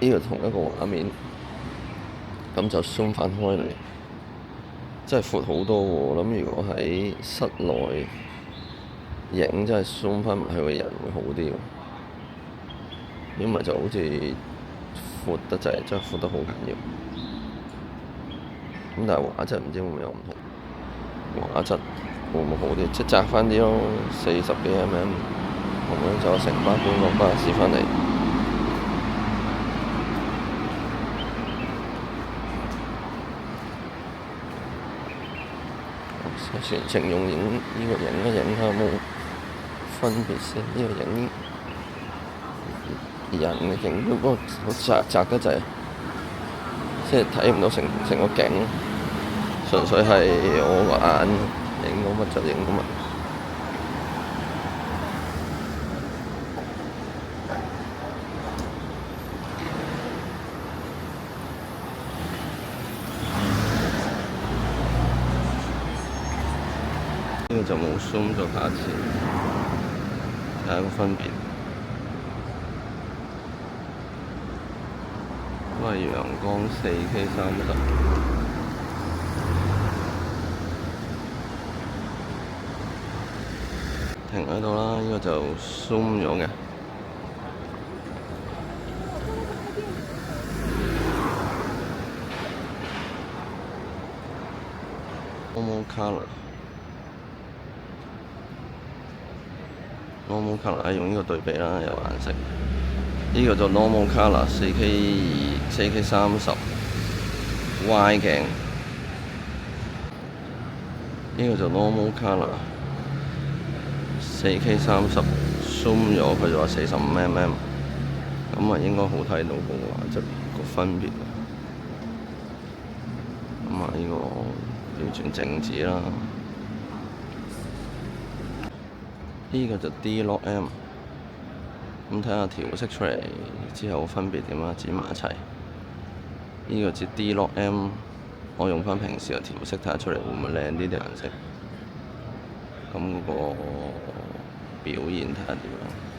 呢個同一個畫面，咁就 zoom 翻開嚟，真係闊好多喎！我諗如果喺室內影，真係 zoom 翻埋去個人會好啲喎。因為就好似闊得滯，真係闊得好緊要。咁但係畫質唔知會唔會有唔同？畫質會唔會好啲？即係窄翻啲咯，40幾 mm，咁樣就成班觀光巴士返嚟。全程用影呢個影一影下有冇分別先？呢個影人嘅影，不過好窄得滯，即係睇唔到成個景，純粹係我個眼影到乜就影到乜。呢個就冇 zoom 咗下次，睇下個分別。都係陽光4K 30，停喺度啦。呢個就 zoom 咗嘅。Normal colour 用呢個對比啦，有顏色。呢個就 normal colour 4K 30 Y 鏡。呢個就 normal colour 4K 30 zoom 咗，佢就話45mm，咁啊應該好睇到個畫質個分別。咁啊呢個調轉靜止啦。呢個就 D-Log M， 咁睇下調色出嚟之後分別點啊，剪埋一齊。呢個接 D-Log M， 我用翻平時嘅調色睇下出嚟會唔會靚啲啲顏色。咁嗰個表現睇下點樣。